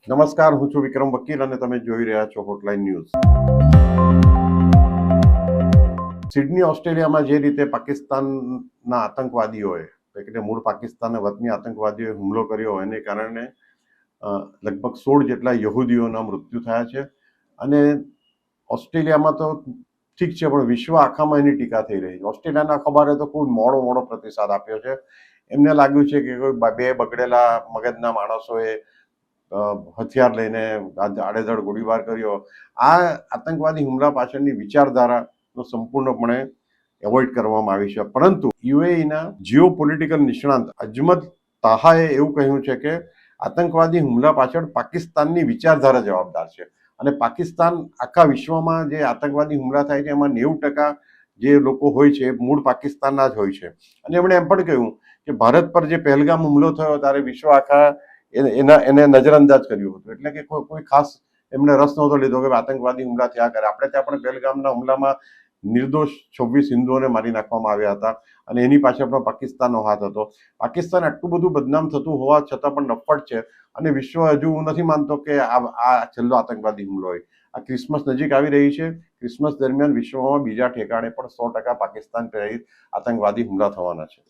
નમસ્કાર, હું છું વિક્રમ વકીલ અને તમે જોઈ રહ્યા છો હોટલાઇન ન્યૂઝ. સિડની ઓસ્ટ્રેલિયામાં જે રીતે પાકિસ્તાનના આતંકવાદીઓએ એટલે મૂળ પાકિસ્તાનના વતની આતંકવાદીઓએ હુમલો કર્યો એને કારણે લગભગ 16 જેટલા યહૂદીઓના મૃત્યુ થયા છે. અને ઓસ્ટ્રેલિયામાં તો ઠીક છે, પણ વિશ્વ આખામાં એની ટીકા થઈ રહી છે. ઓસ્ટ્રેલિયાના અખબારે તો ખૂબ મોડો પ્રતિસાદ આપ્યો છે. એમને લાગ્યું છે કે કોઈ બે બગડેલા મગજના માણસોએ હથિયાર લઈને આડેધડ ગોળીબાર કર્યો. આ આતંકવાદી હુમલા પાછળની વિચારધારાનો સંપૂર્ણપણે એવોઇડ કરવામાં આવી છે. પરંતુ યુએઈના જીઓ પોલિટિકલ નિષ્ણાંત અજમત તાહાએ એવું કહ્યું છે કે આતંકવાદી હુમલા પાછળ પાકિસ્તાનની વિચારધારા જવાબદાર છે. અને પાકિસ્તાન આખા વિશ્વમાં જે આતંકવાદી હુમલા થાય છે એમાં 90% જે લોકો હોય છે એ મૂળ પાકિસ્તાનના જ હોય છે. અને એમણે એમ પણ કહ્યું કે ભારત પર જે પહેલગામ હુમલો થયો ત્યારે વિશ્વ આખા એને નજરઅંદાજ કર્યું હતું. એટલે કે કોઈ ખાસ એમને રસ નહોતો લીધો કે આતંકવાદી હુમલા થયા કરે. આપણે ત્યાં પણ પહેલગામના હુમલામાં નિર્દોષ 26 હિન્દુઓને મારી નાખવામાં આવ્યા હતા અને એની પાછળ પણ પાકિસ્તાનનો હાથ હતો. પાકિસ્તાન આટલું બધું બદનામ થતું હોવા છતાં પણ નફ્ફટ છે અને વિશ્વ હજુ હું નથી માનતો કે આ છેલ્લો આતંકવાદી હુમલો હોય. આ ક્રિસમસ નજીક આવી રહી છે. ક્રિસમસ દરમિયાન વિશ્વમાં બીજા ઠેકાણે પણ 100% પાકિસ્તાન પ્રેરિત આતંકવાદી હુમલા થવાના છે.